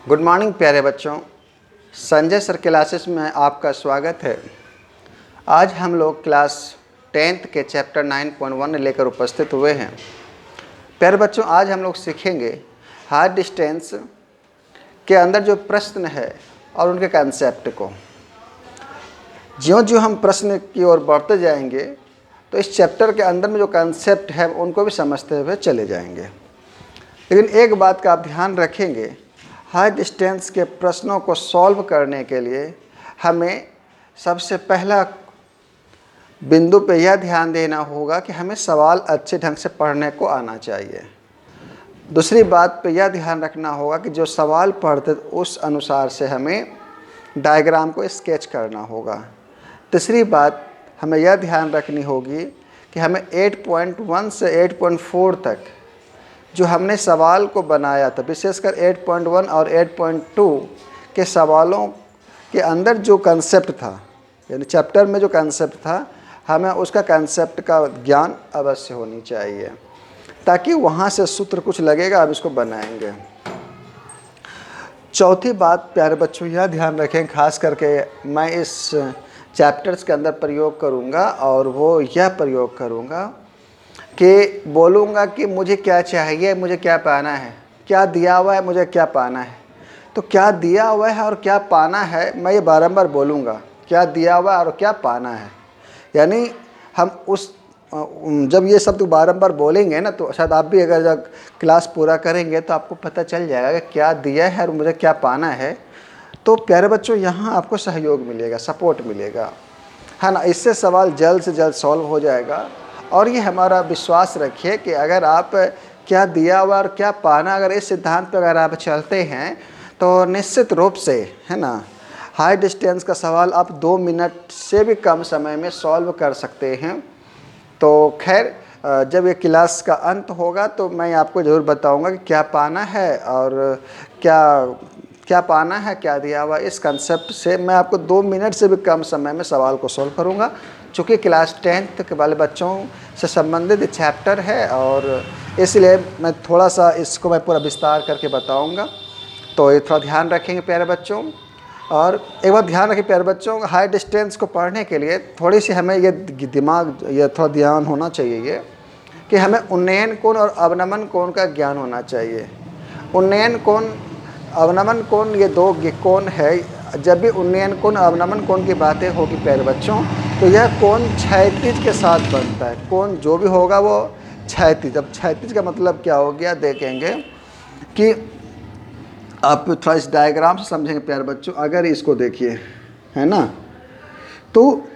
Good morning प्यारे बच्चों, Sanjay sir classes में आपका स्वागत है। आज हम लोग क्लास 10th के चैप्टर 9.1 लेकर उपस्थित हुए हैं। प्यारे बच्चों, आज हम लोग सीखेंगे हायर डिस्टेंस के अंदर जो प्रश्न है और उनके कंसेप्ट को। ज्यों-ज्यों हम प्रश्न की ओर बढ़ते जाएंगे तो इस चैप्टर के अंदर में जो कंसेप्ट है उनको भी समझते हुए चले जाएंगे। लेकिन एक बात का आप ध्यान रखेंगे, हाई डिस्टेंस के प्रश्नों को सॉल्व करने के लिए हमें सबसे पहला बिंदु पे यह ध्यान देना होगा कि हमें सवाल अच्छे ढंग से पढ़ने को आना चाहिए। दूसरी बात पे यह ध्यान रखना होगा कि जो सवाल पढ़ते उस अनुसार से हमें डायग्राम को स्केच करना होगा। तीसरी बात हमें यह ध्यान रखनी होगी कि हमें 8.1 से 8.4 तक जो हमने सवाल को बनाया था, विशेषकर 8.1 और 8.2 के सवालों के अंदर जो कंसेप्ट था, यानी चैप्टर में जो कंसेप्ट था, हमें उसका कंसेप्ट का ज्ञान अवश्य होनी चाहिए ताकि वहाँ से सूत्र कुछ लगेगा, अब इसको बनाएंगे। चौथी बात प्यारे बच्चों, यह ध्यान रखें, खास करके मैं इस चैप्टर्स के अंदर प्रयोग करूँगा और वो यह प्रयोग करूँगा कि बोलूँगा कि मुझे क्या चाहिए, मुझे क्या पाना है, क्या दिया हुआ है, मुझे क्या पाना है। तो क्या दिया हुआ है और क्या पाना है, मैं ये बारंबार बोलूँगा, क्या दिया हुआ है और क्या पाना है। यानी हम उस जब ये शब्द बारंबार बोलेंगे ना, तो शायद आप भी अगर जब क्लास पूरा करेंगे तो आपको पता चल जाएगा कि क्या दिया है और मुझे क्या पाना है। तो प्यारे बच्चों, यहाँ आपको सहयोग मिलेगा, सपोर्ट मिलेगा, है ना। इससे सवाल जल्द से जल्द सॉल्व हो जाएगा। और ये हमारा विश्वास रखिए कि अगर आप क्या दिया हुआ और क्या पाना, अगर इस सिद्धांत पर अगर आप चलते हैं तो निश्चित रूप से, है ना, हाई डिस्टेंस का सवाल आप 2 मिनट से भी कम समय में सॉल्व कर सकते हैं। तो खैर, जब ये क्लास का अंत होगा तो मैं आपको ज़रूर बताऊंगा कि क्या पाना है और क्या पाना है, क्या दिया हुआ। इस कंसेप्ट से मैं आपको 2 मिनट से भी कम समय में सवाल को सॉल्व करूंगा। चूँकि क्लास 10th के वाले बच्चों से संबंधित चैप्टर है और इसलिए मैं थोड़ा सा इसको मैं पूरा विस्तार करके बताऊंगा। तो ये थोड़ा ध्यान रखेंगे प्यारे बच्चों। और एक बात ध्यान रखें प्यारे बच्चों, हाई डिस्टेंस को पढ़ने के लिए थोड़ी सी हमें ये थोड़ा ध्यान होना चाहिए ये कि हमें उन्नयन कोण और अवनमन कोण का ज्ञान होना चाहिए। उन्नयन कोण, अवनमन कोण, ये दो कोण है। जब भी उन्नयन कोण अवनमन कोण की बातें होगी प्यारे बच्चों, तो यह कोण क्षैतिज के साथ बनता है। कोण जो भी होगा वो क्षैतिज। अब क्षैतिज का मतलब क्या हो गया देखेंगे कि आप थोड़ा इस डायग्राम से समझेंगे प्यारे बच्चों। अगर इसको देखिए, है ना, तो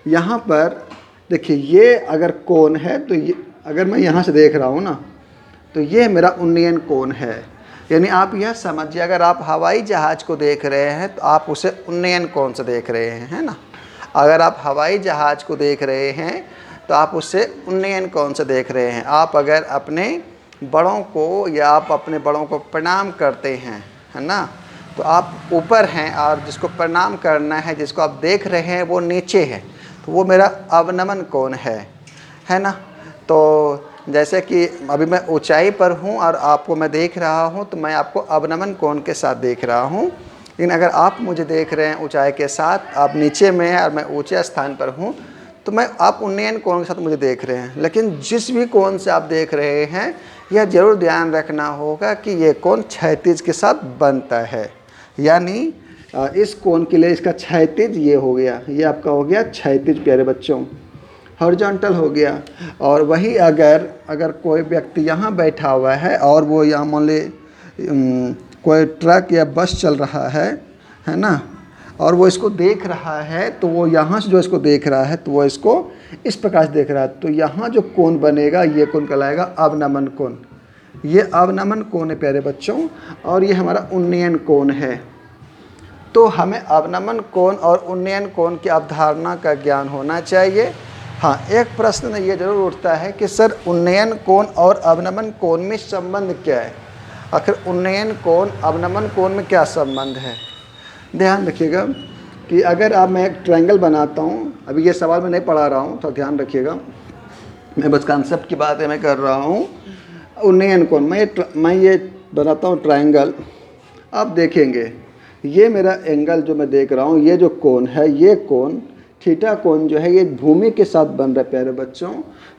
यहाँ पर देखिए, ये अगर कोण है तो ये, अगर मैं यहाँ से देख रहा हूँ ना, तो ये मेरा उन्नयन कोण है। यानी आप यह समझिए, अगर आप हवाई जहाज़ को देख रहे हैं तो आप उसे उन्नयन कोण से देख रहे हैं, है ना। अगर आप हवाई जहाज़ को देख रहे हैं तो आप उसे उन्नयन कोण से देख रहे हैं। आप अगर अपने बड़ों को या आप अपने बड़ों को प्रणाम करते हैं, है ना, तो आप ऊपर हैं और जिसको प्रणाम करना है, जिसको आप देख रहे हैं, वो नीचे है, तो वो मेरा अवनमन कोण है ना। तो जैसे कि अभी मैं ऊंचाई पर हूं और आपको मैं देख रहा हूं, तो मैं आपको अवनमन कोण के साथ देख रहा हूं। लेकिन अगर आप मुझे देख रहे हैं ऊंचाई के साथ, आप नीचे में हैं और मैं ऊंचे स्थान पर हूं, तो मैं आप उन्नयन कोण के साथ मुझे देख रहे हैं। लेकिन जिस भी कोण से आप देख रहे हैं, यह जरूर ध्यान रखना होगा कि ये कोण क्षैतिज के साथ बनता है। यानी इस कोण के लिए इसका क्षैतिज ये हो गया, ये आपका हो गया क्षैतिज प्यारे बच्चों, हॉरिजॉन्टल हो गया। और वही अगर कोई व्यक्ति यहाँ बैठा हुआ है और वो यहाँ मान ले कोई ट्रक या बस चल रहा है ना, और वो इसको देख रहा है, तो वो यहाँ से जो इसको देख रहा है तो वो इसको इस प्रकार से देख रहा है, तो यहाँ जो कोण बनेगा ये कोण कहलाएगा अवनमन कोण। ये अवनमन कोण है प्यारे बच्चों, और ये हमारा उन्नयन कोण है। तो हमें अवनमन कोण और उन्नयन कोण की अवधारणा का ज्ञान होना चाहिए। हाँ, एक प्रश्न ये जरूर उठता है कि सर उन्नयन कोण और अवनमन कोण में संबंध क्या है। आखिर उन्नयन कोण अवनमन कोण में क्या संबंध है। ध्यान रखिएगा कि अगर मैं एक ट्रायंगल बनाता हूँ, अभी ये सवाल मैं नहीं पढ़ा रहा हूँ, तो ध्यान रखिएगा, मैं बस कंसेप्ट की बात मैं कर रहा हूँ। उन्नयन कोण मैं ये बनाता हूँ ट्रायंगल, अब देखेंगे ये मेरा एंगल जो मैं देख रहा हूँ, ये जो कोण है, ये कोण थीटा कोण जो है ये भूमि के साथ बन रहा है प्यारे बच्चों।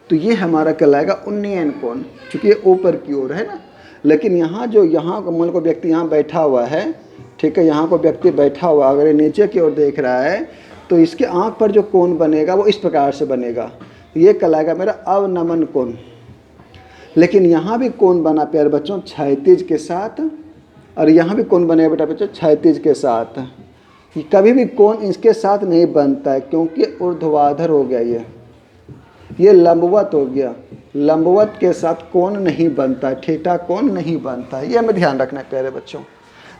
तो ये हमारा कहलाएगा उन्नयन कोण, क्योंकि ये ऊपर की ओर है ना। लेकिन यहाँ जो यहाँ मान लो व्यक्ति यहाँ बैठा हुआ है, ठीक है, यहाँ को व्यक्ति बैठा हुआ अगर ये नीचे की ओर देख रहा है तो इसके आँख पर जो कोण बनेगा वो इस प्रकार से बनेगा, ये कहलाएगा मेरा अवनमन कोण। लेकिन यहाँ भी कोण बना प्यारे बच्चों क्षैतिज के साथ, और यहाँ भी कोण बनेगा बेटा बच्चों क्षैतिज के साथ। कभी भी कोण इसके साथ नहीं बनता है क्योंकि ऊर्ध्वाधर हो गया, ये लंबवत हो गया। लंबवत के साथ कोण नहीं बनता है, थीटा कोण नहीं बनता है, ये हमें ध्यान रखना है प्यारे बच्चों।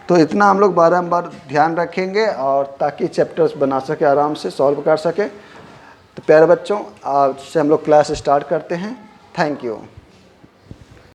तो इतना हम लोग बारंबार ध्यान रखेंगे और ताकि चैप्टर्स बना सके, आराम से सॉल्व कर सके। तो प्यारे बच्चों आज से हम लोग क्लास स्टार्ट करते हैं। Thank you.